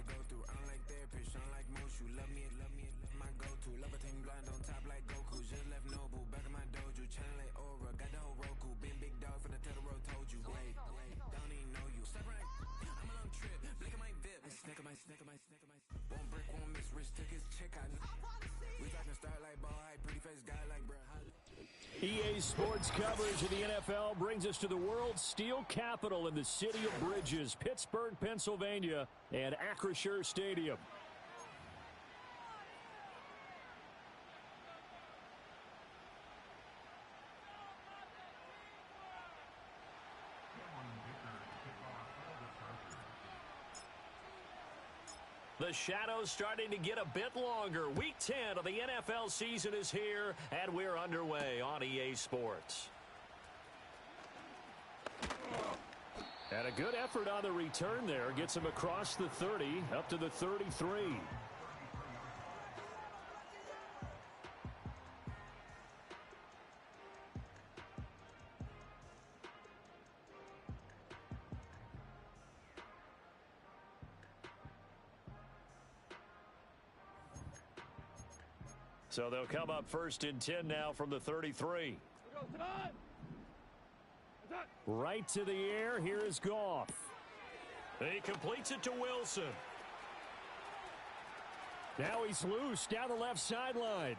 go through. Unlike therapist, unlike most, you love me, my go-to. Love a team blind on top like Goku. Just left Noble, back in my dojo. Channel like Aura, got the whole Roku. Big dog for the Tether Road, told you. Wait, don't even know you. Step right, I'm on a trip. Blick at my VIP. Snicker my. One brick, one miss. Rich took his chick out. We talking start like ball high, pretty face guy like bro. EA Sports coverage of the NFL brings us to the world's steel capital in the city of Bridges, Pittsburgh, Pennsylvania, and Acrisure Stadium. The shadows starting to get a bit longer. Week 10 of the NFL season is here, and we're underway on EA Sports. And a good effort on the return there. Gets him across the 30, up to the 33. So they'll come up 1st and 10 now from the 33. Right to the air. Here is Goff. He completes it to Wilson. Now he's loose down the left sideline.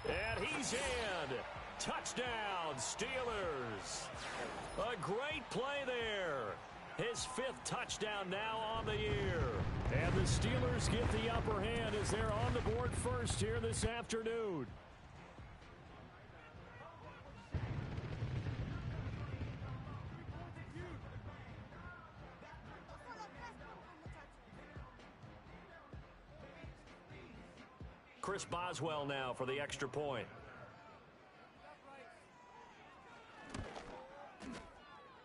And he's in. Touchdown, Steelers. A great play there. His 5th touchdown now on the year. And the Steelers get the upper hand as they're on the board first here this afternoon. Chris Boswell now for the extra point.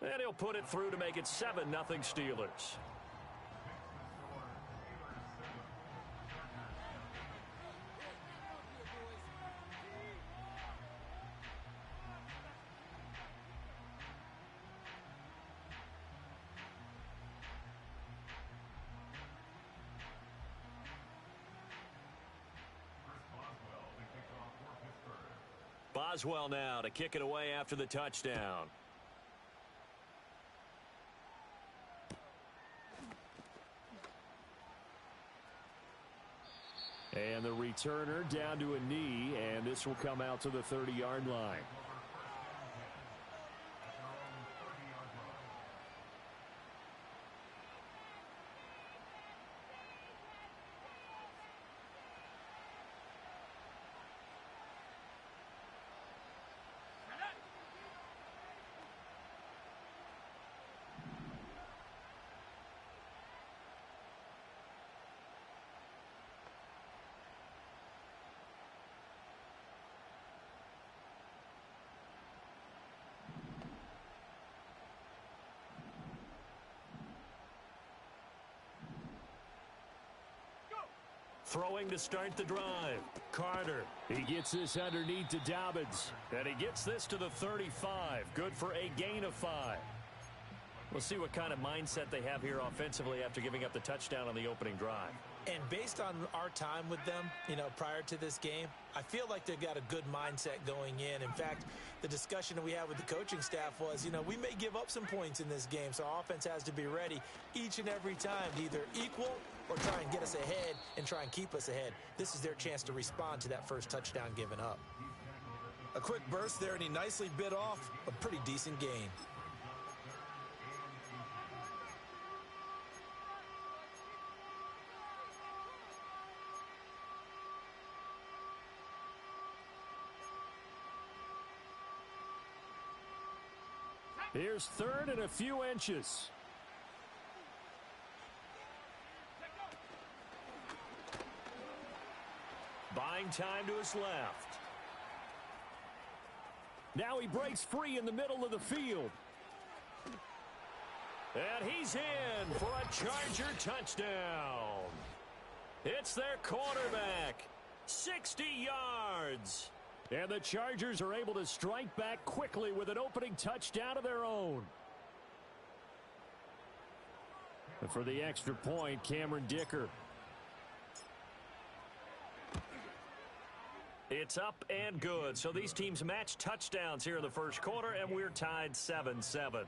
And he'll put it through to make it 7-0 Steelers. Boswell now to kick it away after the touchdown. And the returner down to a knee, and this will come out to the 30-yard line. Throwing to start the drive. Carter. He gets this underneath to Dobbins. And he gets this to the 35. Good for a gain of 5. We'll see what kind of mindset they have here offensively after giving up the touchdown on the opening drive. And based on our time with them, prior to this game, I feel like they've got a good mindset going in. In fact, the discussion that we had with the coaching staff was, we may give up some points in this game, so our offense has to be ready each and every time to either equal or try and get us ahead and try and keep us ahead. This is their chance to respond to that first touchdown given up. A quick burst there, and he nicely bit off a pretty decent gain. Here's 3rd and a few inches. Buying time to his left. Now he breaks free in the middle of the field. And he's in for a Charger touchdown. It's their quarterback. 60 yards. And the Chargers are able to strike back quickly with an opening touchdown of their own. And for the extra point, Cameron Dicker. It's up and good. So these teams match touchdowns here in the first quarter, and we're tied 7-7.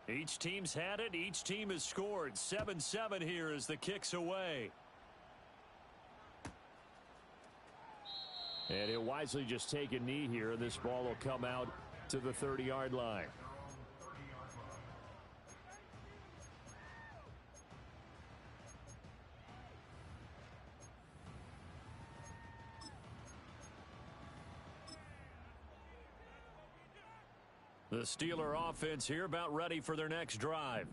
Each team's had it. Each team has scored. 7-7 here as the kick's away. And he'll wisely just take a knee here, and this ball will come out to the 30-yard line. The Steeler offense here about ready for their next drive.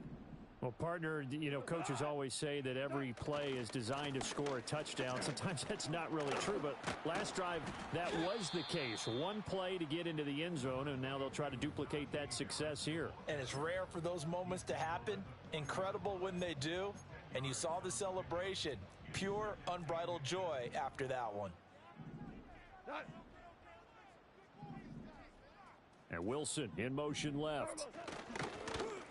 Well, partner, you know, coaches always say that every play is designed to score a touchdown. Sometimes that's not really true, but last drive, that was the case. One play to get into the end zone, and now they'll try to duplicate that success here. And it's rare for those moments to happen. Incredible when they do. And you saw the celebration. Pure, unbridled joy after that one. And Wilson in motion left.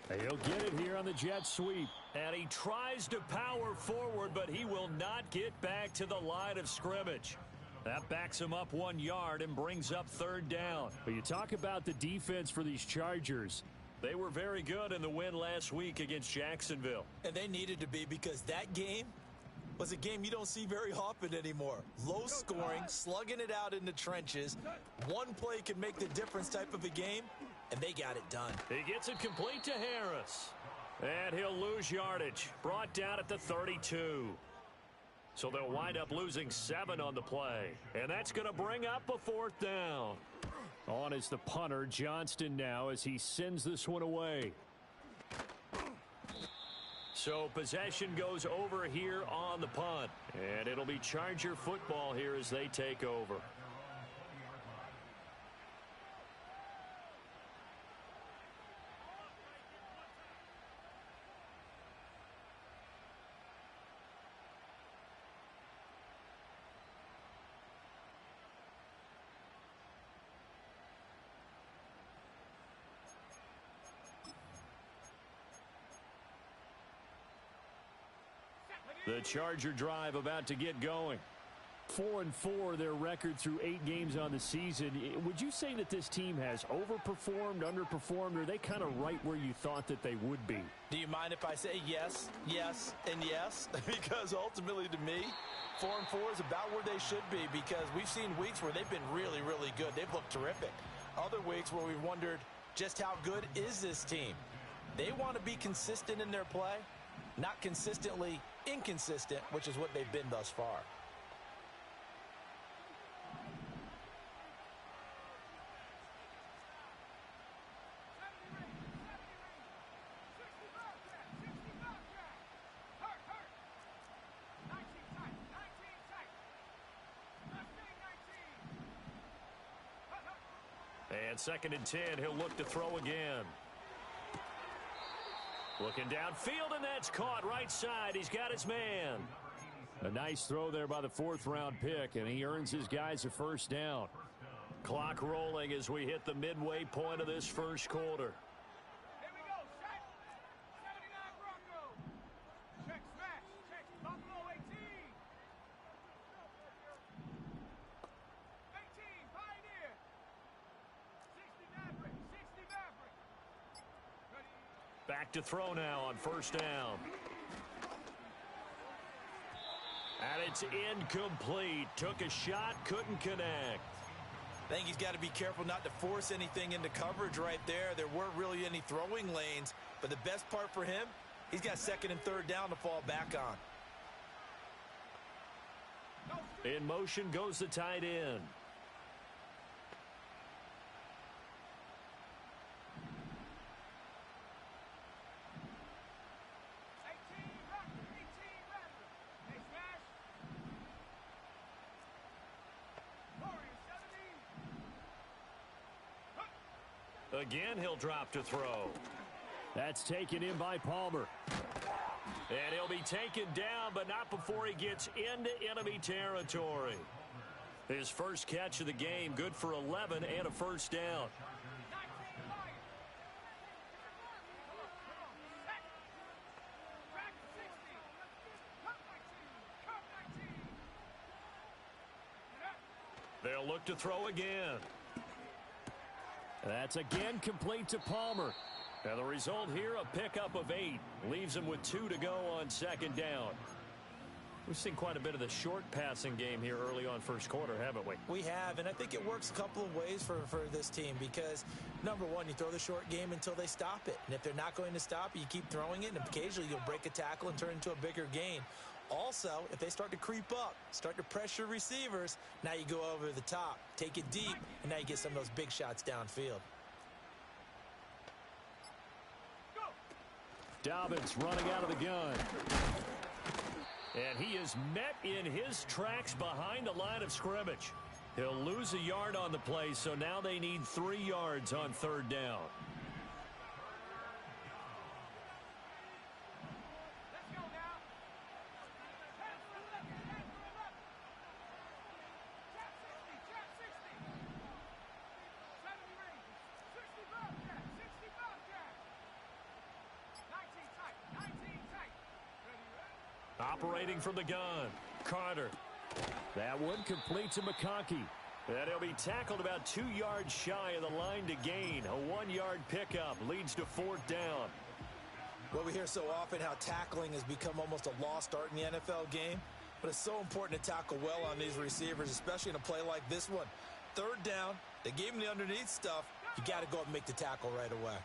And he'll get it here on the jet sweep. And he tries to power forward, but he will not get back to the line of scrimmage. That backs him up 1 yard and brings up third down. But you talk about the defense for these Chargers. They were very good in the win last week against Jacksonville. And they needed to be, because that game was a game you don't see very often anymore. Low scoring, slugging it out in the trenches. One play can make the difference type of a game, and they got it done. He gets it complete to Harris. And he'll lose yardage. Brought down at the 32. So they'll wind up losing 7 on the play. And that's going to bring up a fourth down. On is the punter, Johnston, now as he sends this one away. So possession goes over here on the punt. And it'll be Charger football here as they take over. The Charger drive about to get going. 4-4 their record through 8 games on the season. Would you say that this team has overperformed, underperformed, or are they kind of right where you thought that they would be? Do you mind if I say yes, yes, and yes? Because ultimately to me, 4-4 is about where they should be, because we've seen weeks where they've been really, really good. They've looked terrific. Other weeks where we've wondered just how good is this team. They want to be consistent in their play, not consistently inconsistent, which is what they've been thus far. And 2nd and 10, he'll look to throw again. Looking downfield, and that's caught right side. He's got his man. A nice throw there by the 4th-round pick, and he earns his guys a first down. Clock rolling as we hit the midway point of this first quarter. Here we go, set. 79 Broncos. Check smash. Check Buffalo 18. 18 Pioneer. 60 Maverick. 60 Maverick. Ready. Back to throw now on first down. And it's incomplete. Took a shot, couldn't connect. I think he's got to be careful not to force anything into coverage right there. There weren't really any throwing lanes, but the best part for him, he's got second and third down to fall back on. In motion goes the tight end. Again, he'll drop to throw. That's taken in by Palmer. And he'll be taken down, but not before he gets into enemy territory. His first catch of the game, good for 11 and a first down. They'll look to throw again. That's again complete to Palmer. And the result here, a pickup of 8. Leaves him with 2 to go on second down. We've seen quite a bit of the short passing game here early on first quarter, haven't we? We have, and I think it works a couple of ways for this team because, number one, you throw the short game until they stop it. And if they're not going to stop it, you keep throwing it, and occasionally you'll break a tackle and turn it into a bigger gain. Also, if they start to creep up, start to pressure receivers, now you go over the top, take it deep, and now you get some of those big shots downfield. Dobbins running out of the gun. And he is met in his tracks behind the line of scrimmage. He'll lose a yard on the play, so now they need 3 yards on third down. Operating from the gun, Carter. That one complete to McConkey. And he'll be tackled about 2 yards shy of the line to gain. A 1-yard pickup leads to fourth down. Well, we hear so often how tackling has become almost a lost art in the NFL game. But it's so important to tackle well on these receivers, especially in a play like this one. Third down, they gave him the underneath stuff. You got to go up and make the tackle right away.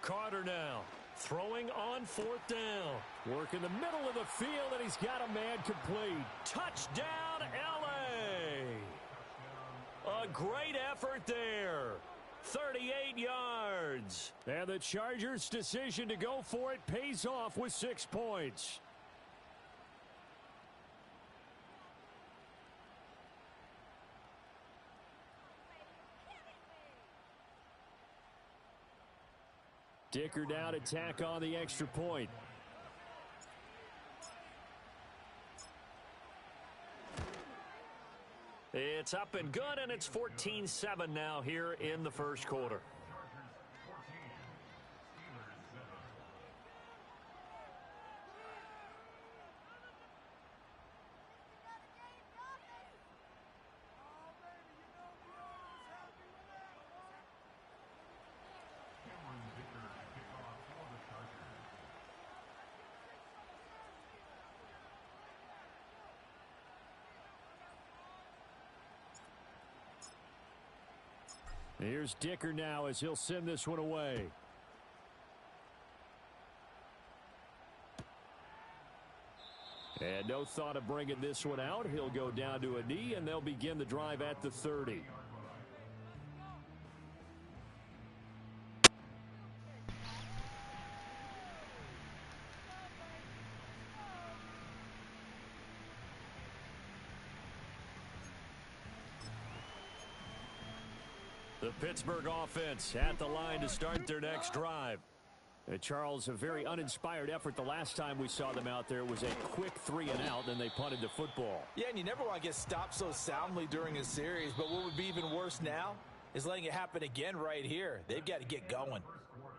Carter now throwing on fourth down. Work in the middle of the field, and he's got a man complete. Touchdown, L.A. A great effort there. 38 yards. And the Chargers' decision to go for it pays off with 6 points. Dicker down to tack on the extra point. It's up and good, and it's 14-7 now here in the first quarter. Here's Dicker now as he'll send this one away. And no thought of bringing this one out. He'll go down to a knee, and they'll begin the drive at the 30. The Pittsburgh offense at the line to start their next drive. Charles, a very uninspired effort the last time we saw them out there. Was a quick 3 and out, then they punted the football. Yeah, and you never want to get stopped so soundly during a series, but what would be even worse now is letting it happen again right here. They've got to get going.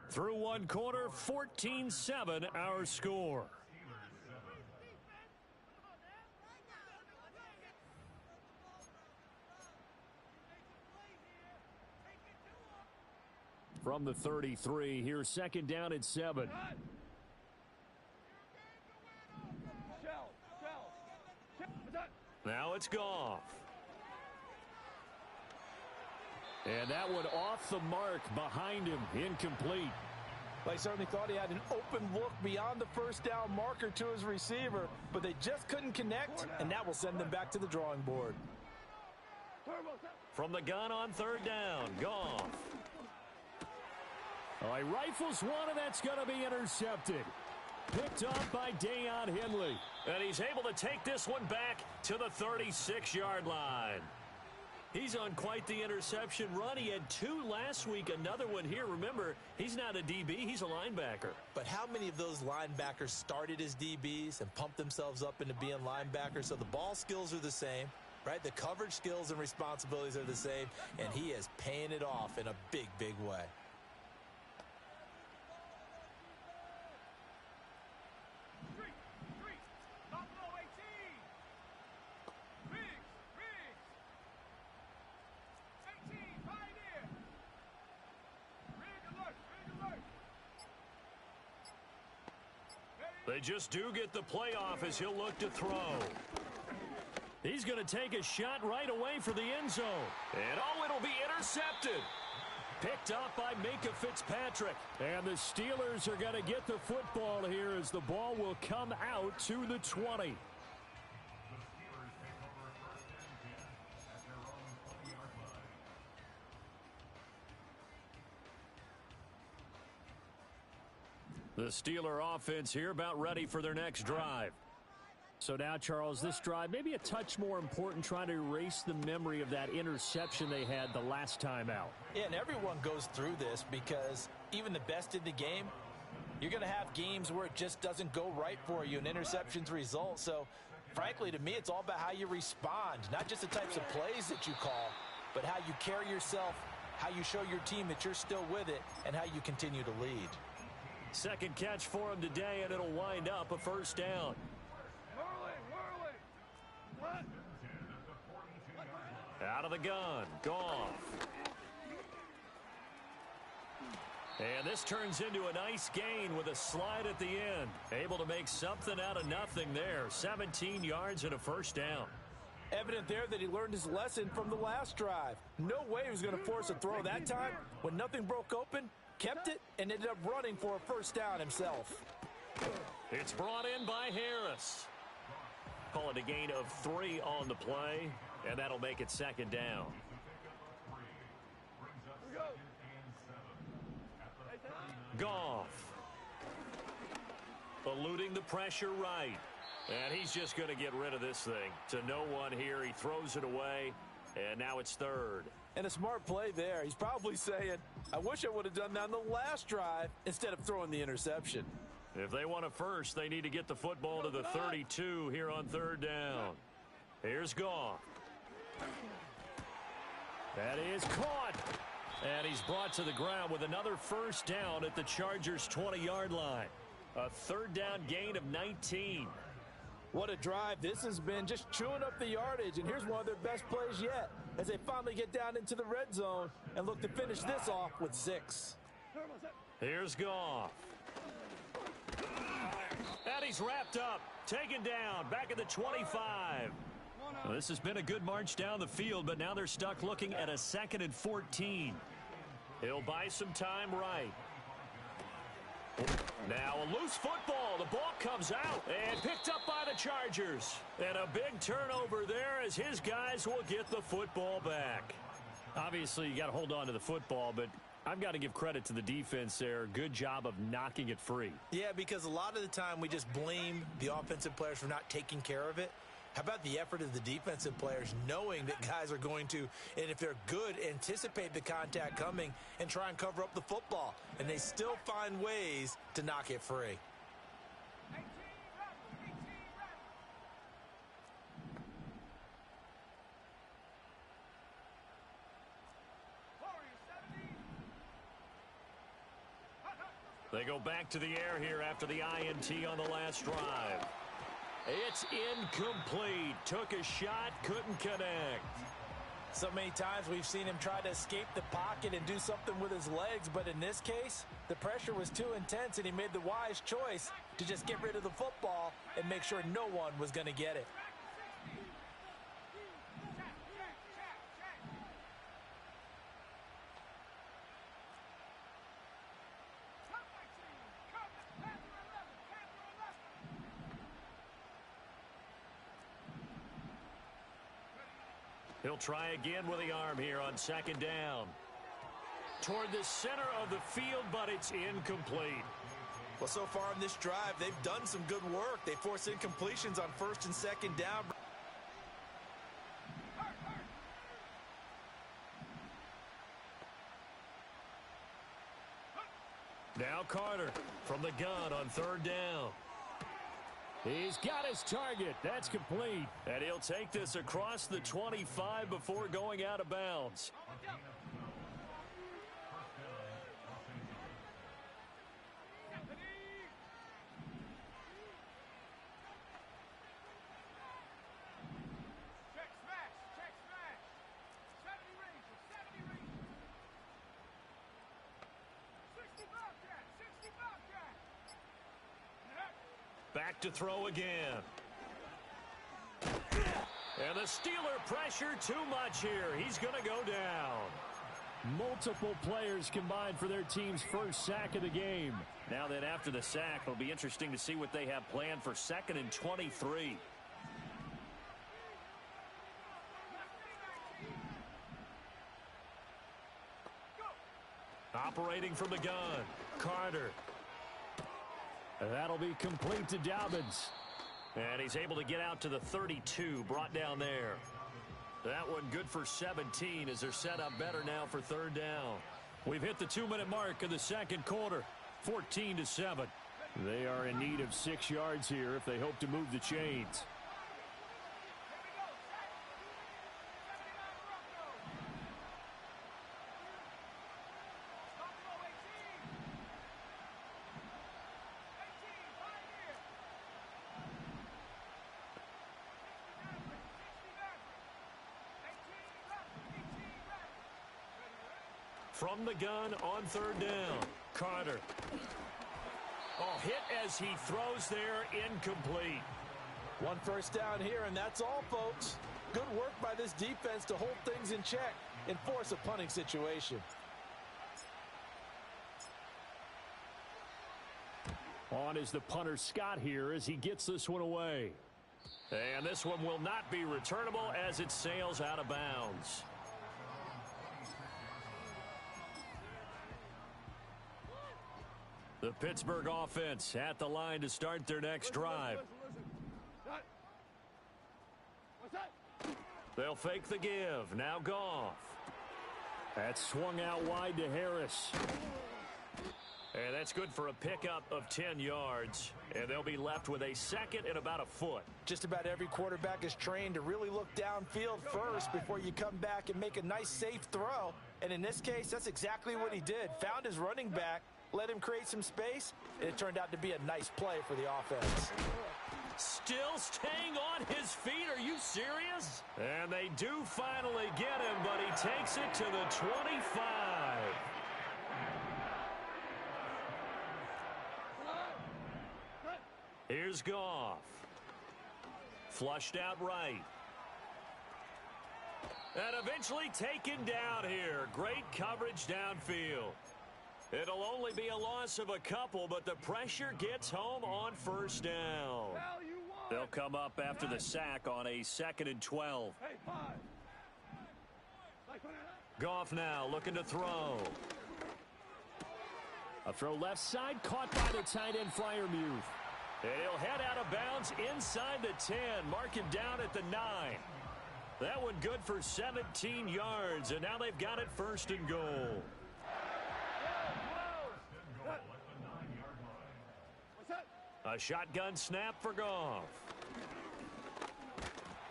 Through one quarter, 14-7 our score. from the 33. Here's second down and 7. Now it's Goff. And that one off the mark behind him, incomplete. Well, he certainly thought he had an open look beyond the first down marker to his receiver, but they just couldn't connect, and that will send them back to the drawing board. From the gun on third down, Goff. Oh, he rifles one, and that's going to be intercepted. Picked off by Deion Henley. And he's able to take this one back to the 36-yard line. He's on quite the interception run. He had 2 last week, another one here. Remember, he's not a DB, he's a linebacker. But how many of those linebackers started as DBs and pumped themselves up into being linebackers? So the ball skills are the same, right? The coverage skills and responsibilities are the same, and he is paying it off in a big, big way. They just do get the playoff as he'll look to throw. He's going to take a shot right away for the end zone. And oh, it'll be intercepted. Picked up by Minka Fitzpatrick. And the Steelers are going to get the football here as the ball will come out to the 20. The Steeler offense here about ready for their next drive. So now, Charles, this drive maybe a touch more important, trying to erase the memory of that interception they had the last time out. Yeah, and everyone goes through this because even the best in the game, you're going to have games where it just doesn't go right for you and interceptions result. So, frankly, to me, it's all about how you respond, not just the types of plays that you call, but how you carry yourself, how you show your team that you're still with it, and how you continue to lead. Second catch for him today, and it'll wind up a first down. Out of the gun, Goff. And this turns into a nice gain with a slide at the end. Able to make something out of nothing there. 17 yards and a first down. Evident there that he learned his lesson from the last drive. No way he was going to force a throw that time. When nothing broke open, kept it, and ended up running for a first down himself. It's brought in by Harris. Call it a gain of 3 on the play, and that'll make it second down. Goff. Eluding the pressure right. And he's just going to get rid of this thing. To no one here. He throws it away, and now it's third. And a smart play there. He's probably saying, I wish I would have done that on the last drive instead of throwing the interception. If they want a first, they need to get the football to the 32 here on third down. Here's Goff. That is caught. And he's brought to the ground with another first down at the Chargers' 20-yard line. A third down gain of 19. What a drive this has been, just chewing up the yardage. And here's one of their best plays yet as they finally get down into the red zone and look to finish this off with 6. Here's Goff. And he's wrapped up, taken down, back at the 25. Well, this has been a good march down the field, but now they're stuck looking at a 2nd and 14. He'll buy some time right. Now a loose football. The ball comes out and picked up by the Chargers. And a big turnover there as his guys will get the football back. Obviously, you got to hold on to the football, but I've got to give credit to the defense there. Good job of knocking it free. Yeah, because a lot of the time we just blame the offensive players for not taking care of it. How about the effort of the defensive players knowing that guys are going to, and if they're good, anticipate the contact coming and try and cover up the football. And they still find ways to knock it free. They go back to the air here after the INT on the last drive. It's incomplete. Took a shot, couldn't connect. So many times we've seen him try to escape the pocket and do something with his legs, but in this case, the pressure was too intense and he made the wise choice to just get rid of the football and make sure no one was going to get it. He'll try again with the arm here on second down. Toward the center of the field, but it's incomplete. Well, so far on this drive, they've done some good work. They forced incompletions on first and second down. Now Carter from the gun on third down. He's got his target. That's complete. And he'll take this across the 25 before going out of bounds. Back to throw again. And the Steeler pressure too much here. He's going to go down. Multiple players combined for their team's first sack of the game. Now that after the sack, it'll be interesting to see what they have planned for 2nd and 23. Operating from the gun, Carter. That'll be complete to Dobbins. And he's able to get out to the 32, brought down there. That one good for 17 as they're set up better now for third down. We've hit the 2-minute mark of the second quarter, 14-7. They are in need of 6 yards here if they hope to move the chains. From the gun on third down, Carter. Oh, hit as he throws there, incomplete. One first down here, and that's all, folks. Good work by this defense to hold things in check and force a punting situation. On is the punter Scott here as he gets this one away. And this one will not be returnable as it sails out of bounds. The Pittsburgh offense at the line to start their next drive. They'll fake the give. Now Goff. That swung out wide to Harris. And that's good for a pickup of 10 yards. And they'll be left with a 2nd and about a foot. Just about every quarterback is trained to really look downfield first before you come back and make a nice, safe throw. And in this case, that's exactly what he did. Found his running back, let him create some space, and it turned out to be a nice play for the offense. Still staying on his feet. Are you serious? And they do finally get him, but he takes it to the 25. Here's Goff. Flushed out right. And eventually taken down here. Great coverage downfield. It'll only be a loss of a couple, but the pressure gets home on first down. They'll come up after the sack on a 2nd and 12. Goff now looking to throw. A throw left side, caught by the tight end Freiermuth. And he'll head out of bounds inside the 10. Mark him down at the 9. That one good for 17 yards, and now they've got it 1st and goal. A shotgun snap for Goff.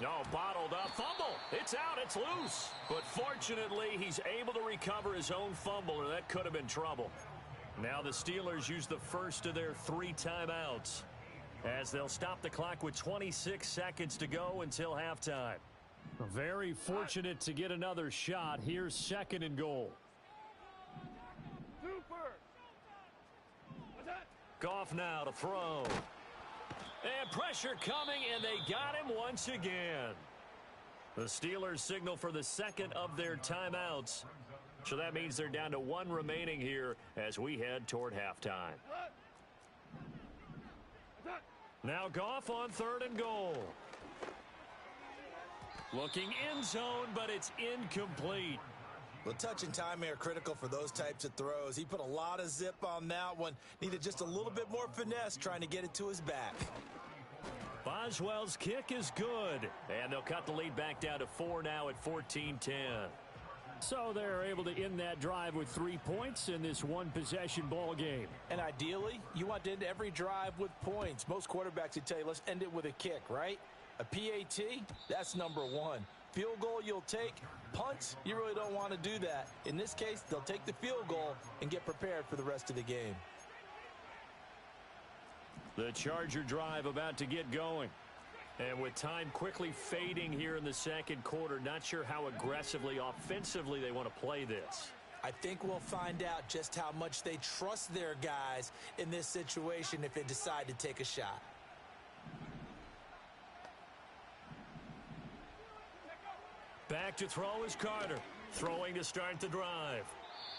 No, bottled up. Fumble. It's out. It's loose. But fortunately, he's able to recover his own fumble, or that could have been trouble. Now the Steelers use the first of their 3 timeouts as they'll stop the clock with 26 seconds to go until halftime. Very fortunate to get another shot. Here's 2nd and goal. Goff now to throw. And pressure coming, and they got him once again. The Steelers signal for the 2nd of their timeouts. So that means they're down to 1 remaining here as we head toward halftime. Now Goff on 3rd and goal. Looking end zone, but it's incomplete. Well, touch and time are critical for those types of throws. He put a lot of zip on that one. Needed just a little bit more finesse trying to get it to his back. Boswell's kick is good. And they'll cut the lead back down to 4 now at 14-10. So they're able to end that drive with 3 points in this one-possession ball game. And ideally, you want to end every drive with points. Most quarterbacks would tell you, let's end it with a kick, right? A PAT, that's number 1. Field goal you'll take. Punts, you really don't want to do that. In this case, they'll take the field goal and get prepared for the rest of the game. The Charger drive about to get going. And with time quickly fading here in the 2nd quarter, not sure how aggressively, offensively they want to play this. I think we'll find out just how much they trust their guys in this situation if they decide to take a shot. Back to throw is Carter. Throwing to start the drive.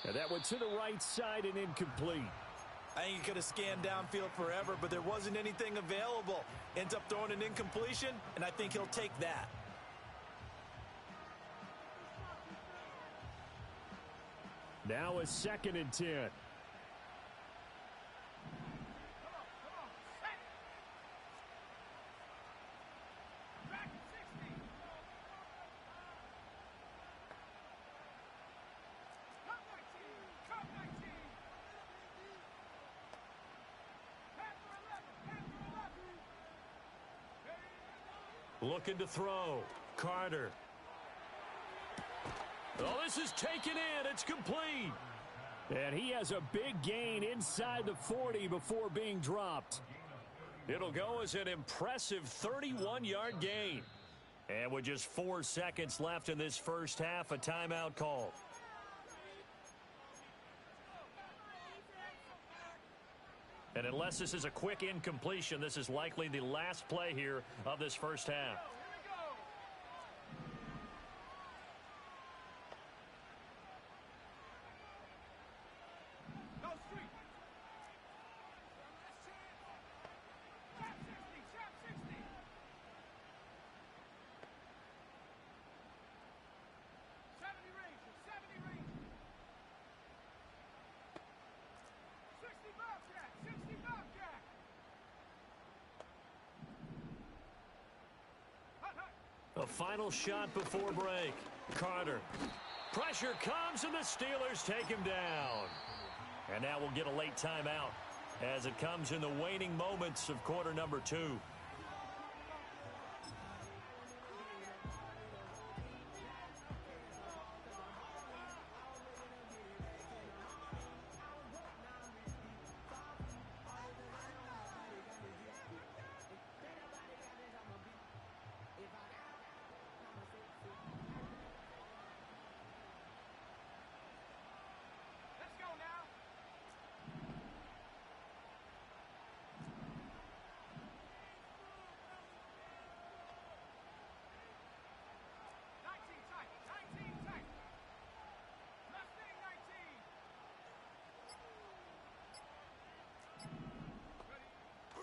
And that one to the right side and incomplete. I think he could have scanned downfield forever, but there wasn't anything available. Ends up throwing an incompletion, and I think he'll take that. Now a 2nd and 10. Looking to throw. Carter. Oh, this is taken in. It's complete. And he has a big gain inside the 40 before being dropped. It'll go as an impressive 31-yard gain. And with just 4 seconds left in this first half, a timeout call. And unless this is a quick incompletion, this is likely the last play here of this first half. A final shot before break. Carter. Pressure comes, and the Steelers take him down. And now we'll get a late timeout as it comes in the waning moments of quarter number 2.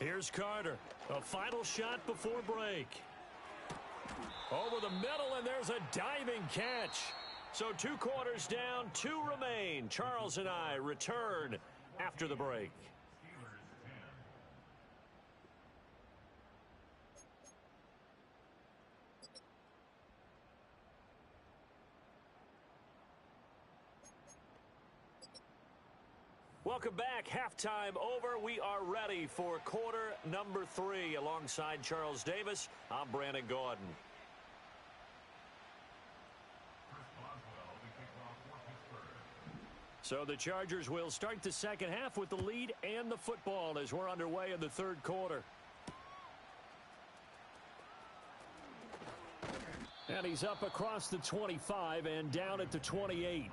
Here's Carter. A final shot before break. Over the middle, and there's a diving catch. So 2 quarters down, 2 remain. Charles and I return after the break. Welcome back. Halftime over. We are ready for quarter number 3. Alongside Charles Davis, I'm Brandon Gordon. So the Chargers will start the second half with the lead and the football as we're underway in the 3rd quarter. And he's up across the 25 and down at the 28.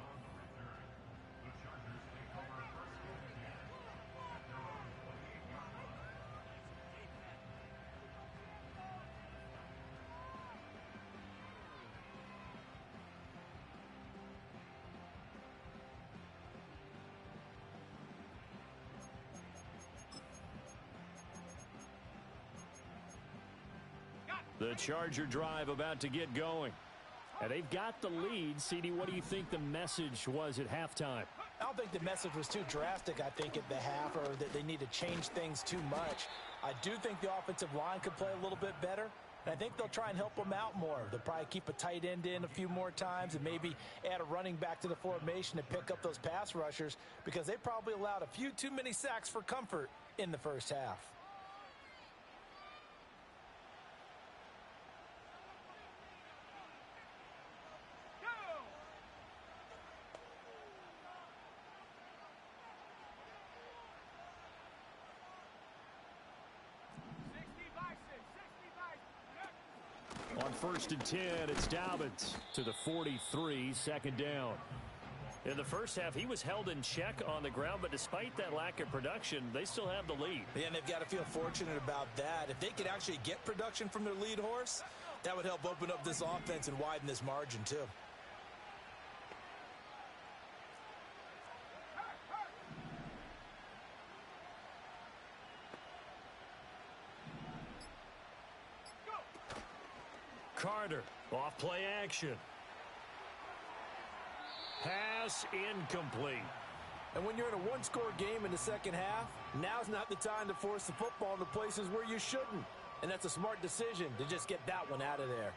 The Charger drive about to get going. And they've got the lead. CD, what do you think the message was at halftime? I don't think the message was too drastic, I think, at the half, or that they need to change things too much. I do think the offensive line could play a little bit better, and I think they'll try and help them out more. They'll probably keep a tight end in a few more times and maybe add a running back to the formation to pick up those pass rushers, because they probably allowed a few too many sacks for comfort in the first half. On 1st and 10, it's Dobbins to the 43, second down. In the first half, he was held in check on the ground, but despite that lack of production, they still have the lead. Yeah, and they've got to feel fortunate about that. If they could actually get production from their lead horse, that would help open up this offense and widen this margin, too. Carter, off play action. Pass incomplete. And when you're in a one-score game in the second half, now's not the time to force the football into places where you shouldn't. And that's a smart decision to just get that one out of there.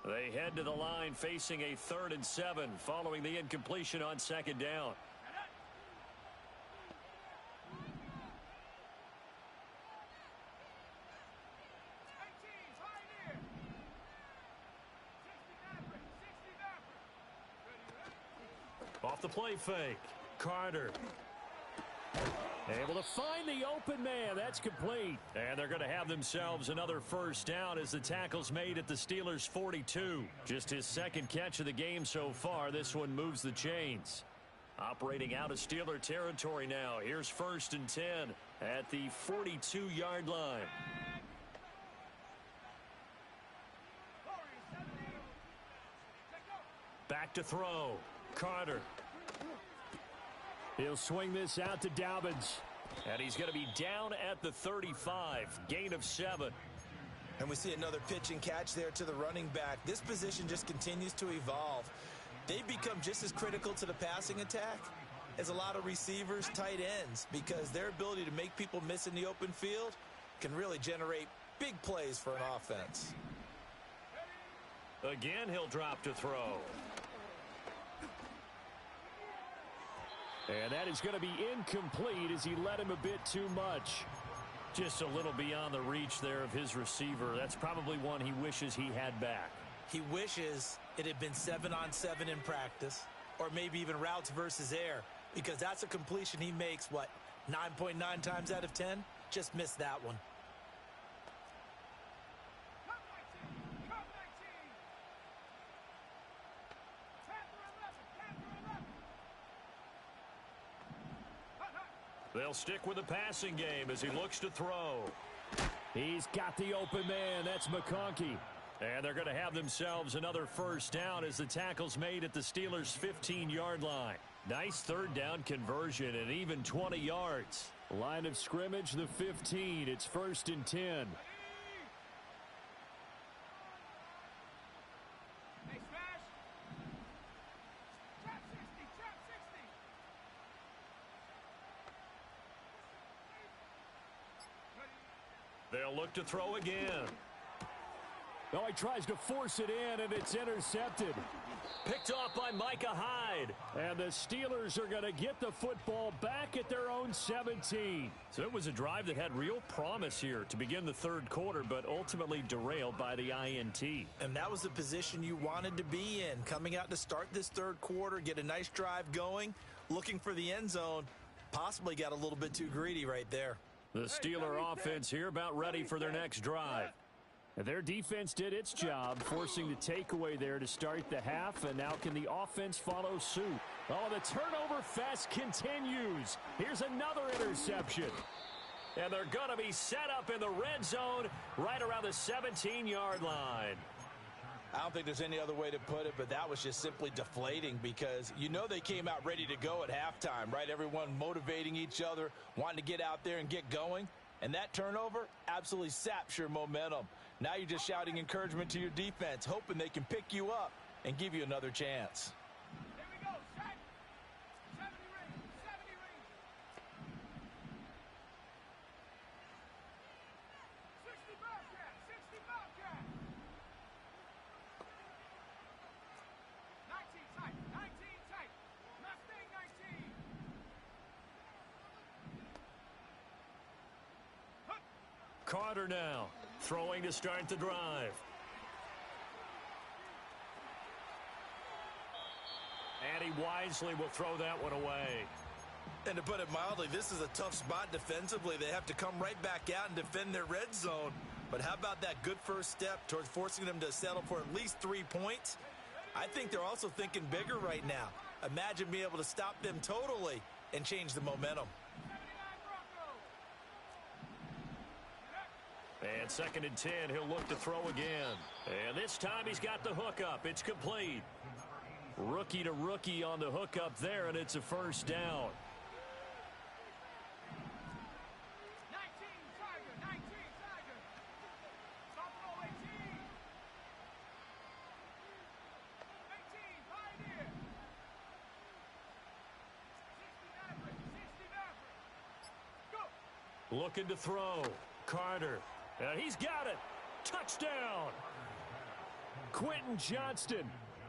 They head to the line facing a 3rd and 7 following the incompletion on second down. Off the play fake. Carter. Able to find the open man. That's complete. And they're going to have themselves another first down as the tackle's made at the Steelers' 42. Just his second catch of the game so far. This one moves the chains. Operating out of Steeler territory now. Here's 1st and 10 at the 42-yard line. Back to throw. Carter. He'll swing this out to Dobbins. And he's going to be down at the 35. Gain of 7. And we see another pitch and catch there to the running back. This position just continues to evolve. They become just as critical to the passing attack as a lot of receivers, tight ends, because their ability to make people miss in the open field can really generate big plays for an offense. Again, he'll drop to throw. And that is going to be incomplete as he led him a bit too much. Just a little beyond the reach there of his receiver. That's probably one he wishes he had back. He wishes it had been 7-on-7 in practice, or maybe even routes versus air, because that's a completion he makes, 9.9 times out of 10? Just missed that one. They'll stick with the passing game as he looks to throw. He's got the open man. That's McConkey. And they're going to have themselves another first down as the tackle's made at the Steelers' 15-yard line. Nice 3rd down conversion and even 20 yards. Line of scrimmage, the 15. It's 1st and 10. They'll look to throw again. Oh, he tries to force it in, and it's intercepted. Picked off by Micah Hyde. And the Steelers are going to get the football back at their own 17. So it was a drive that had real promise here to begin the third quarter, but ultimately derailed by the INT. And that was the position you wanted to be in. Coming out to start this third quarter, get a nice drive going, looking for the end zone. Possibly got a little bit too greedy right there. The Steeler offense here about ready for their next drive. Their defense did its job, forcing the takeaway there to start the half, and now can the offense follow suit? Oh, the turnover fest continues. Here's another interception. And they're going to be set up in the red zone right around the 17-yard line. I don't think there's any other way to put it, but that was just simply deflating because you know they came out ready to go at halftime, right? Everyone motivating each other, wanting to get out there and get going. And that turnover absolutely saps your momentum. Now you're just shouting encouragement to your defense, hoping they can pick you up and give you another chance. Here we go, set. 70 ring, 70 ring. 60 Bobcat, 60 Bobcat. 19 tight, 19 tight. Mustang 19. Carter now throwing to start the drive. And he wisely will throw that one away. And to put it mildly, this is a tough spot defensively. They have to come right back out and defend their red zone. But how about that good first step towards forcing them to settle for at least 3 points? I think they're also thinking bigger right now. Imagine being able to stop them totally and change the momentum. And 2nd and 10, he'll look to throw again. And this time he's got the hookup. It's complete. Rookie to rookie on the hookup there, and it's a first down. 19 Tiger, 19 Tiger. Buffalo 18. 18 Pioneer. 60 Maverick, 60 Maverick. Go. Looking to throw. Carter. And he's got it. Touchdown. Quentin Johnston.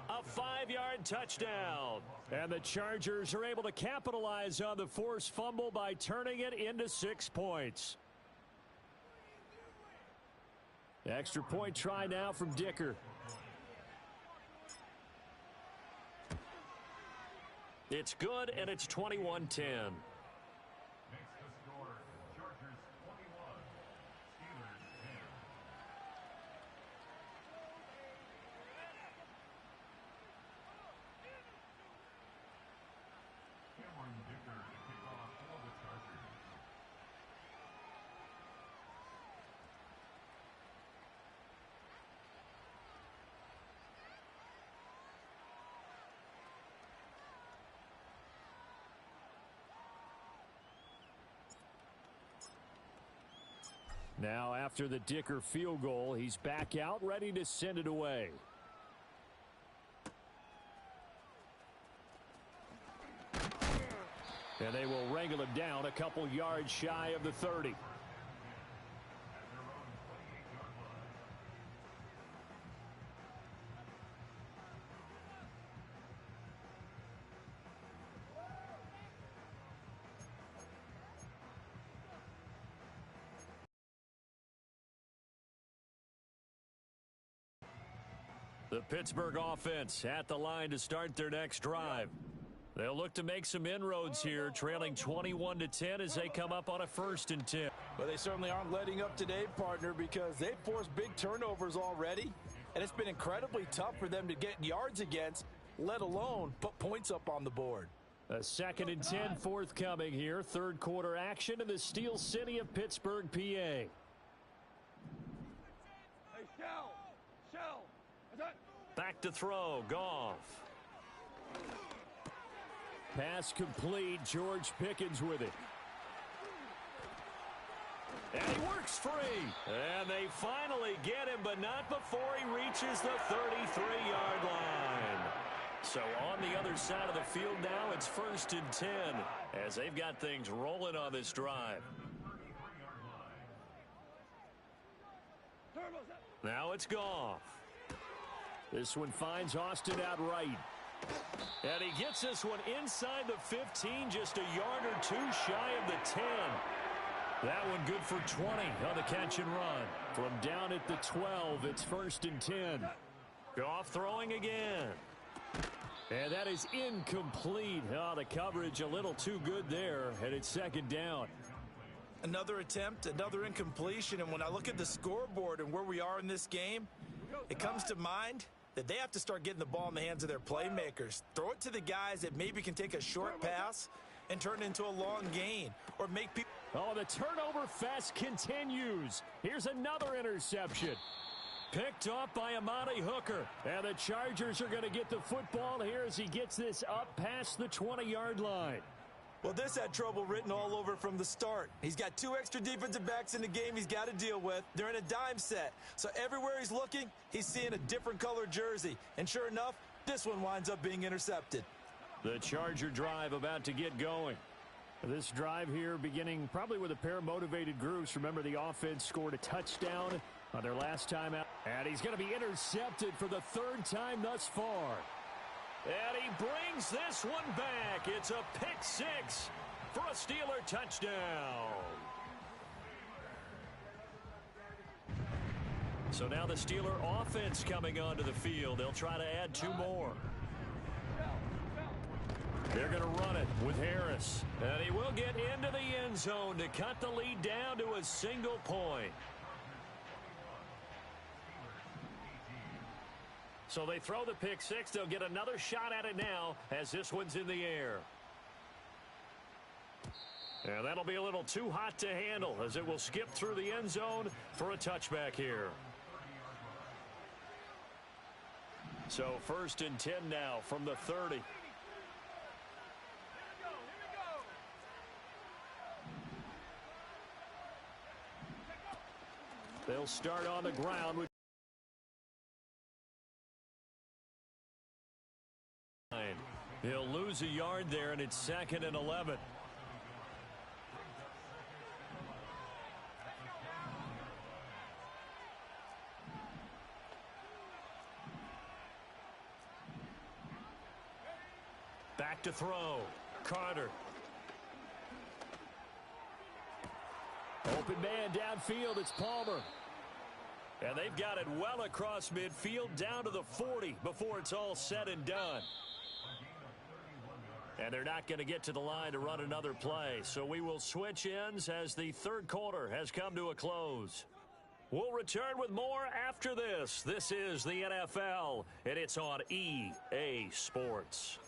A 5-yard touchdown. And the Chargers are able to capitalize on the forced fumble by turning it into 6 points. Extra point try now from Dicker. It's good, and it's 21-10. Now, after the Dicker field goal, he's back out, ready to send it away. And they will wrangle him down a couple yards shy of the 30. The Pittsburgh offense at the line to start their next drive. They'll look to make some inroads here, trailing 21-10 as they come up on a 1st and 10. But they certainly aren't letting up today, partner, because they've forced big turnovers already. And it's been incredibly tough for them to get yards against, let alone put points up on the board. A 2nd and 10 forthcoming here. Third quarter action in the Steel City of Pittsburgh, PA. Hey, Shell. Back to throw, Goff. Pass complete, George Pickens with it. And he works free. And they finally get him, but not before he reaches the 33-yard line. So on the other side of the field now, it's 1st and 10 as they've got things rolling on this drive. Now it's Goff. This one finds Austin out right. And he gets this one inside the 15, just a yard or two shy of the 10. That one good for 20 on the catch and run. From down at the 12, it's 1st and 10. Goff throwing again. And that is incomplete. Oh, the coverage a little too good there, and it's 2nd down. Another attempt, another incompletion, and when I look at the scoreboard and where we are in this game, it comes to mind that they have to start getting the ball in the hands of their playmakers. Throw it to the guys that maybe can take a short pass and turn it into a long gain, or make people... Oh, the turnover fest continues. Here's another interception. Picked off by Amani Hooker. And the Chargers are going to get the football here as he gets this up past the 20-yard line. Well, this had trouble written all over from the start. He's got 2 extra defensive backs in the game he's got to deal with. They're in a dime set. So everywhere he's looking, he's seeing a different color jersey. And sure enough, this one winds up being intercepted. The Charger drive about to get going. This drive here beginning probably with a pair of motivated groups. Remember, the offense scored a touchdown on their last time out. And he's going to be intercepted for the 3rd time thus far. And he brings this one back. It's a pick 6 for a Steeler touchdown. So now the Steeler offense coming onto the field. They'll try to add 2 more. They're going to run it with Harris. And he will get into the end zone to cut the lead down to a single point. So they throw the pick 6. They'll get another shot at it now as this one's in the air. And that'll be a little too hot to handle as it will skip through the end zone for a touchback here. So 1st and 10 now from the 30. They'll start on the ground with he'll lose a yard there, and it's 2nd and 11. Back to throw. Carter. Open man downfield. It's Palmer. And they've got it well across midfield down to the 40 before it's all said and done. And they're not going to get to the line to run another play. So we will switch ends as the 3rd quarter has come to a close. We'll return with more after this. This is the NFL, and it's on EA Sports.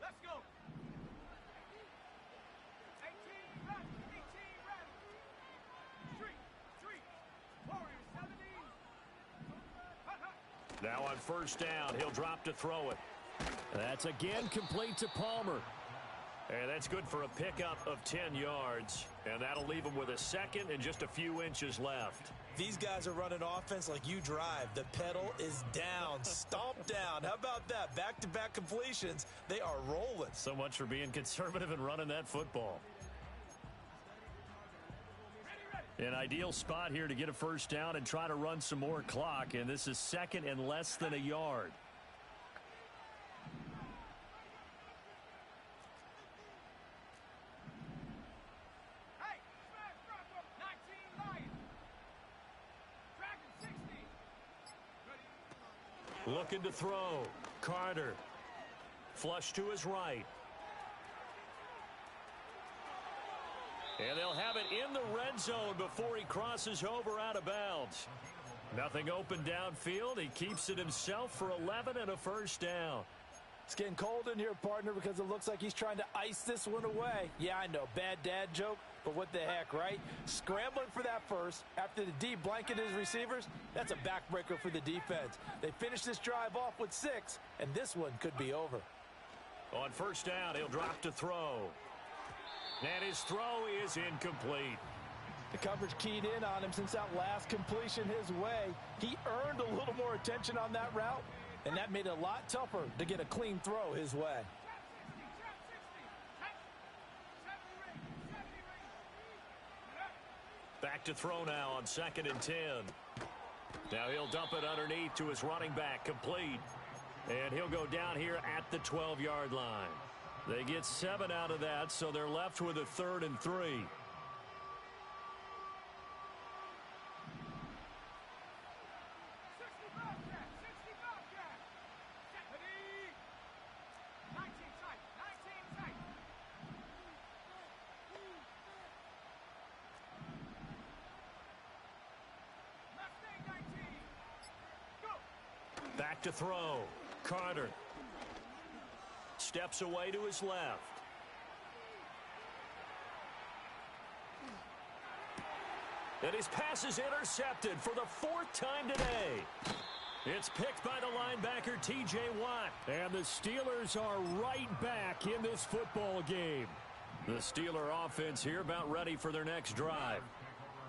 Let's go. 18 ready. 18 ready. Street. Warriors 17. Now on 1st down, he'll drop to throw it. That's again complete to Palmer. And that's good for a pickup of 10 yards. And that'll leave him with a 2nd and just a few inches left. These guys are running offense like you drive. The pedal is down, stomped down. How about that? Back-to-back completions. They are rolling. So much for being conservative and running that football. An ideal spot here to get a 1st down and try to run some more clock. And this is 2nd and less than a yard. Looking to throw. Carter. Flush to his right. And they'll have it in the red zone before he crosses over out of bounds. Nothing open downfield. He keeps it himself for 11 and a 1st down. It's getting cold in here, partner, because it looks like he's trying to ice this one away. Yeah, I know, bad dad joke, but what the heck, right? Scrambling for that first after the D blanketed his receivers, that's a backbreaker for the defense. They finish this drive off with 6, and this one could be over. On 1st down, he'll drop to throw. And his throw is incomplete. The coverage keyed in on him since that last completion his way. He earned a little more attention on that route, and that made it a lot tougher to get a clean throw his way. Back to throw now on 2nd and 10. Now he'll dump it underneath to his running back, complete. And he'll go down here at the 12-yard line. They get 7 out of that, so they're left with a 3rd and 3. Back to throw. Carter steps away to his left. And his pass is intercepted for the 4th time today. It's picked by the linebacker, T.J. Watt. And the Steelers are right back in this football game. The Steeler offense here about ready for their next drive.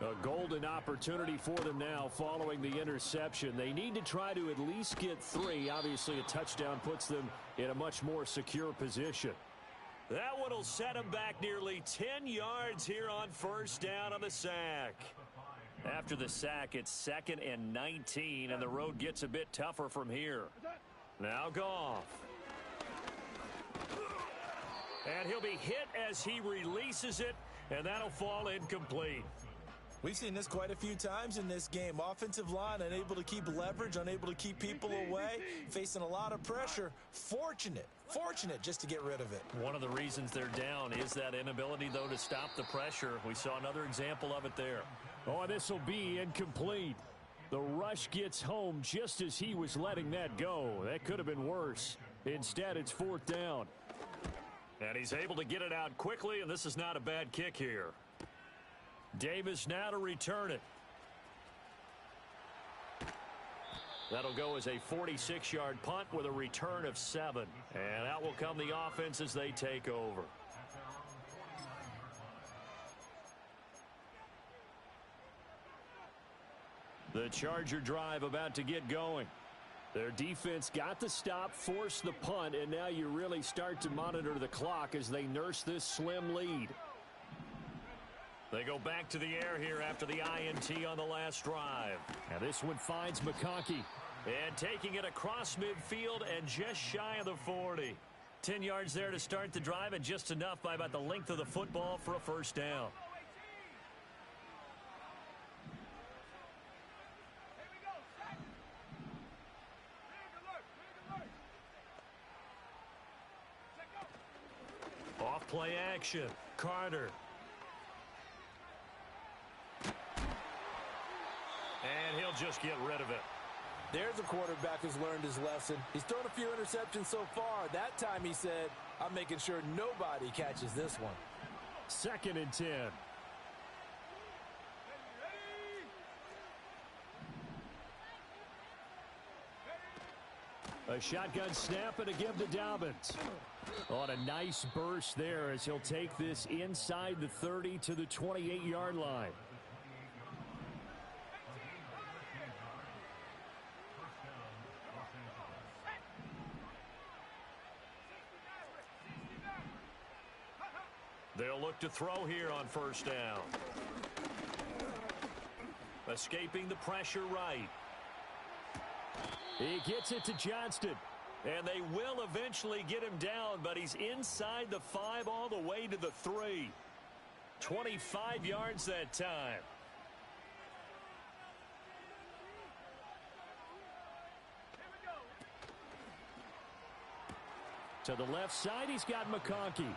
A golden opportunity for them now following the interception. They need to try to at least get 3. Obviously, a touchdown puts them in a much more secure position. That one will set them back nearly 10 yards here on 1st down on the sack. After the sack, it's 2nd and 19, and the road gets a bit tougher from here. Now Goff. And he'll be hit as he releases it, and that'll fall incomplete. We've seen this quite a few times in this game. Offensive line unable to keep leverage, unable to keep people away, facing a lot of pressure. Fortunate just to get rid of it. One of the reasons they're down is that inability, though, to stop the pressure. We saw another example of it there. Oh, and this will be incomplete. The rush gets home just as he was letting that go. That could have been worse. Instead, it's 4th down. And he's able to get it out quickly, and this is not a bad kick here. Davis now to return it. That'll go as a 46-yard punt with a return of 7. And out will come the offense as they take over. The Charger drive about to get going. Their defense got the stop, forced the punt, and now you really start to monitor the clock as they nurse this slim lead. They go back to the air here after the INT on the last drive. And this one finds McConkey. And taking it across midfield and just shy of the 40. 10 yards there to start the drive, and just enough by about the length of the football for a 1st down. Off play action. Carter. And he'll just get rid of it. There's a quarterback who's learned his lesson. He's thrown a few interceptions so far. That time he said, I'm making sure nobody catches this one. 2nd and 10. A shotgun snap and a give to Dobbins. On a nice burst there as he'll take this inside the 30 to the 28-yard line. They'll look to throw here on 1st down. Escaping the pressure right. He gets it to Johnston. And they will eventually get him down, but he's inside the 5 all the way to the 3. 25 yards that time. To the left side, he's got McConkey.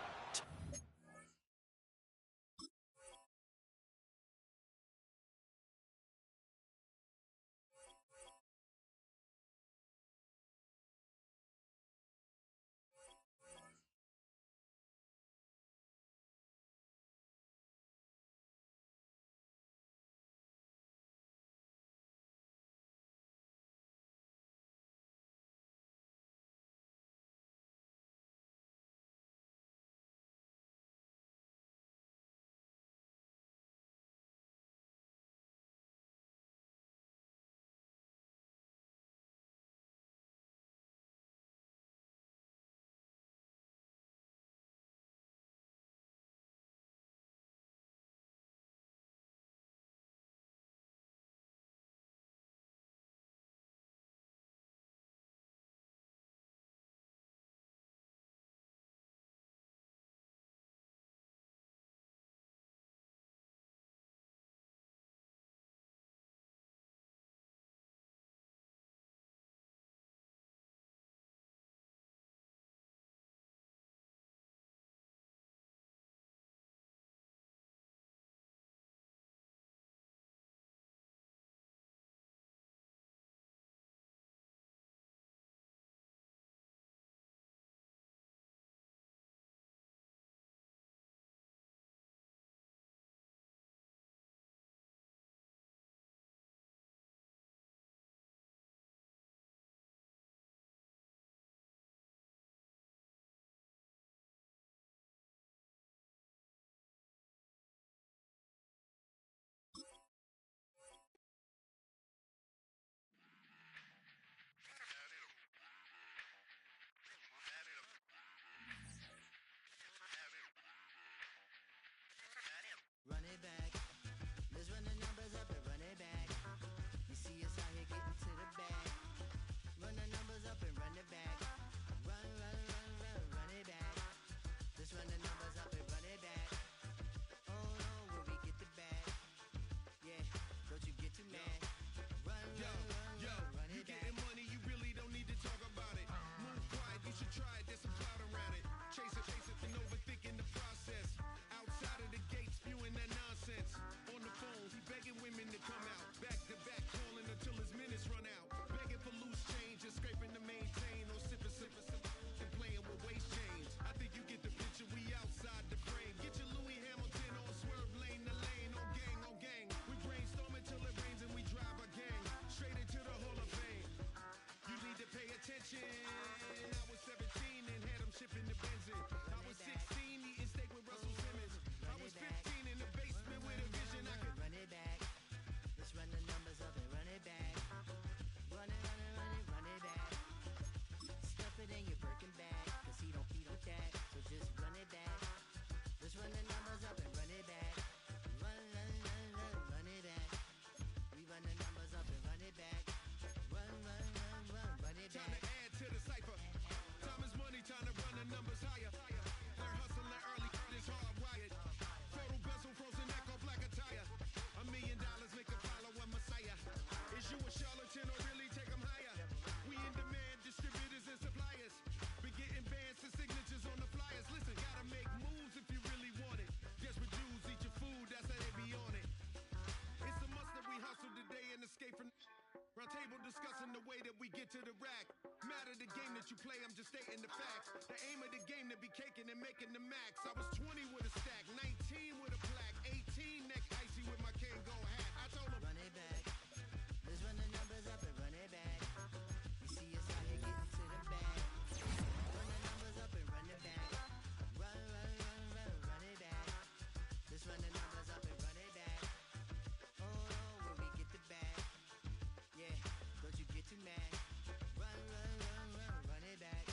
discussing the way that we get to the rack. Matter the game that you play, I'm just stating the facts. The aim of the game to be caking and making the max. I was 20 with a stack, 19 with a plaque, 18 neck icy with my Kango hat. I told him, run it back. Let's run the numbers up and run it back. You see us out here getting to the bag. Run the numbers up and run it back. Run it back. Let's run the numbers up and run it back. Oh no, when we get the bag. Yeah, don't you get too mad. Run it back.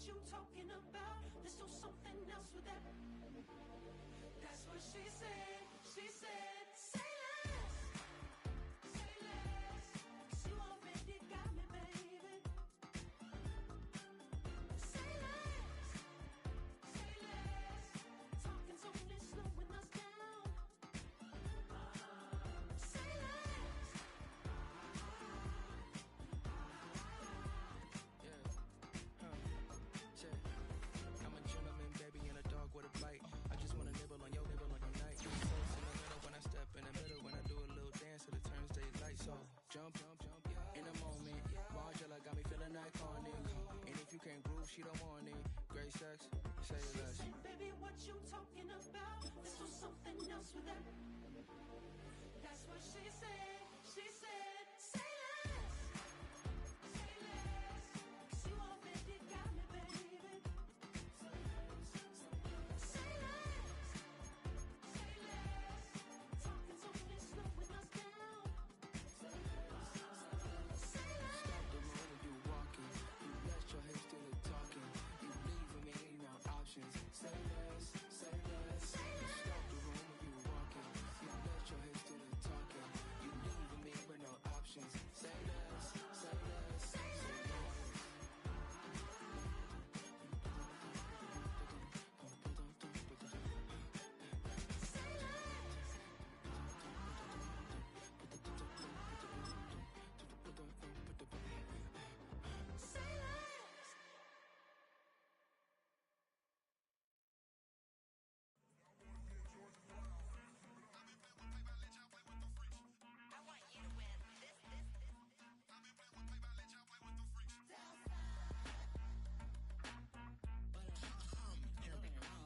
You talking about? Let's do something else with that. That's what she said. She said, say less. Say less. 'Cause you already got me, baby. Say less. Say less. Talking's only slowing us down. Say less. I'm a gentleman, baby, and a dog with a bite. I just wanna nibble on your nibble like a knight. So in the middle when I step in the middle, when I do a little dance till it turns daylight. So jump, in the moment. Margella got me feeling iconic. And if you can't groove, she don't want it. Great sex, say less. She said, baby, what you talking about? Let's do something else with that. That's what she said. She said, say less. Say less. 'Cause you already got me, baby. Say less. Say less. Talking's only slowing us down. Say less. Stop the road when you walking. You let your head do the talking. You leaving me no options. Say less, say less. Stop the room when you walking. You let your head do the talking. You leaving me with no options. Say less, say less. Say less.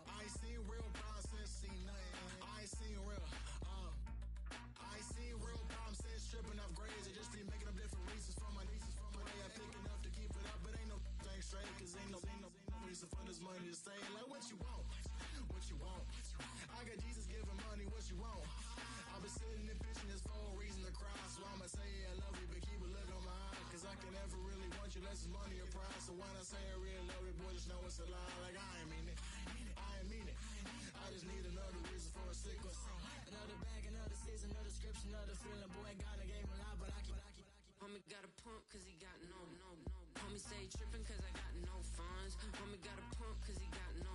I ain't seen real problems since seen nothing. I ain't seen real problems since stripping off grades. I just be making up different reasons for my nieces. For my way I pick enough to keep it up, but ain't no thing straight. 'Cause ain't no reason for this money to stay. Like what you want? What you want? I got Jesus giving money. What you want? I've been sitting and pitching this for a reason to cry. So I'ma say I love you, but keep a look on my eye. 'Cause I can never really want you less than money or pride. So when I say I really love you, boy, just know it's a lie. Like I ain't mean it. I ain't mean it. I just need another reason for a sickle. Another bag, another season, another description, another feeling. Boy, God, I gave him a lot, but I keep. Homie got a pump 'cause he got no. Homie stay trippin' 'cause I got no funds. Homie got a pump 'cause he got no.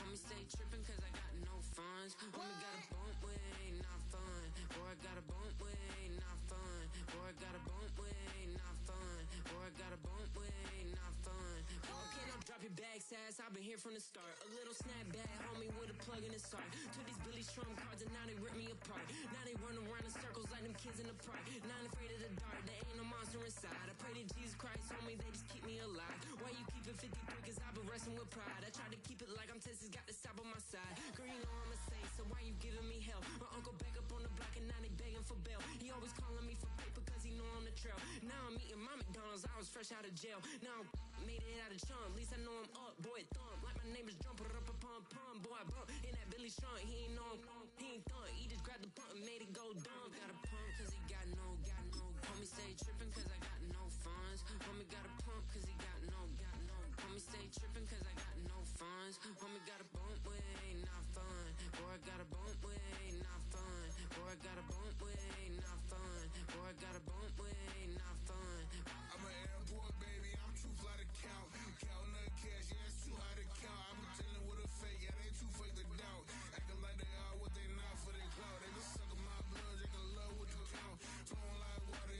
Homie stay trippin' 'cause I got no funds. Homie got a bump with ain't not fun. Boy, I got a bump with ain't not fun. Boy, I got a bump with ain't not fun. Boy, I got a bump with ain't not fun. Okay, now drop your bag, sass. I've been here from the start. A little snapback, homie, with a plug in his heart. Took these Billy Strum cards and now they rip me apart. Now they run around in circles like them kids in the park. Not afraid of the dark, there ain't no monster inside. I pray to Jesus Christ, homie, they just keep me alive. Why you keep it 53? 'Cause I've been wrestling with pride. I try to keep it like I'm Texas, got the stop on my side. Girl, you know I'm a saint, so why you giving me hell? My uncle back up on the block and now they begging for bail. He always calling me for paper 'cause he know I'm the trail. Now I'm eating my McDonald's, I was fresh out of jail. Now I'm Made it out of chump, at least I know I'm up, boy, thump. Like my name is Jumper, up a pump, pump. Boy, I bump in that Billy Strunk, he ain't know, he ain't thump. He just grabbed the pump and made it go dumb. Got a pump, cause he got no. Homie stay trippin' cause I got no funds. Homie got a pump cause he got no. Homie stay trippin' cause I got no funds. Homie got a bump with, ain't not fun. Boy, I got a bump with, ain't not fun. Boy, I got a bump with, ain't not fun. Boy, I got a bump with, ain't not fun. I'm an airport baby, I'm too fly to count. Counting the cash, yeah, it's too high to count. I'm pretending with a fake, yeah, they too fake to doubt. Acting like they are what they not for their clout. They been sucking my blood, they can love what you count. Flowing like water,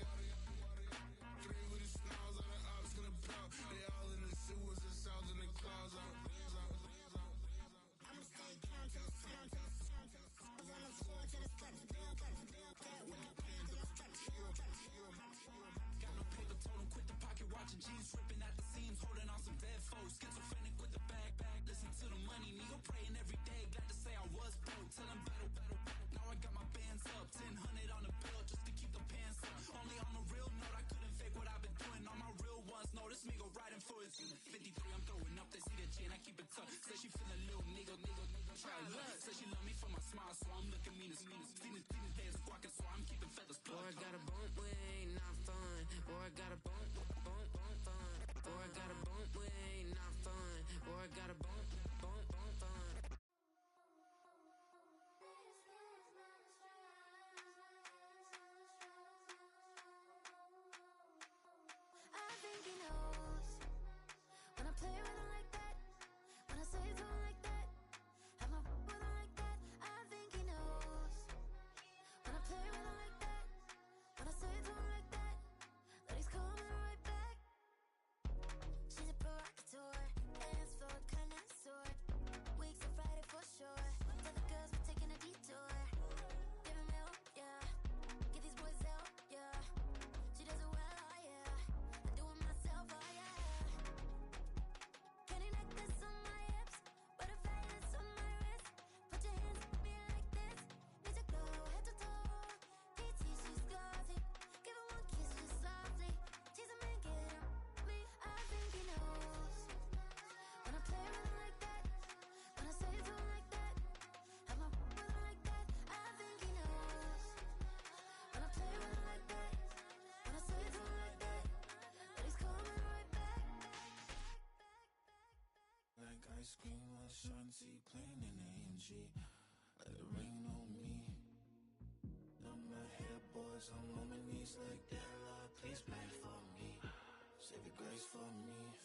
three with the snows on the ops gonna pout. They all in the sewers, the south in the clouds. I'ma stay down till the sun, on the floor till the steps build. That with the pen till the steps heal. Got no paper, told him quit the pocket watching jeans, ripping at the seams, holding on some dead foes. Schizophrenic with the bag, listen to the money, nigga praying every day. Glad to say I was broke, tell him battle. Now I got my bands up, 1000 on the bill just to keep the pants up. Only on a real note, I couldn't fake what I've been doing. All my real ones know this me go right influence. 53, I'm throwing up, they see the chain, I keep it tucked. Say she feeling little nigga, try look. Say she love me for my smile, so I'm looking mean as Seen his days squawking, so I'm keeping feathers plucked. Boy, I got a bump with, ain't not fun. Boy, I got a bump fun. Boy, I got a bump with, ain't not fun. Boy, I got a bump fun. I think he knows when I play with him like that, when I say to him like that, have my with him like that. I think he knows when I play with him like that, when I say to him like that, that he's coming right back. She's a provocateur, dance floor connoisseur. Weeks on Friday for sure. Tell the girls we're taking a detour. Give him help, yeah. Get these boys help, yeah. She does it well, oh yeah. I do it myself, oh yeah. Candy necklace on my hips, butterflies on my wrist. Put your hands on me like this. Need to glow head to toe. PT, she's glossy. Give her one kiss just softly. Tease him and get him me. I think he knows when I play with him like that, when I say to him like that, have my with him like that. I think he knows when I play with him like that, when I say to him like that, that he's coming right back. Like ice cream or Shanti playing in AMG. Let it rain on me. Now my hair boys, I'm on my knees like that. Lord, please pray for me. Save your grace for me.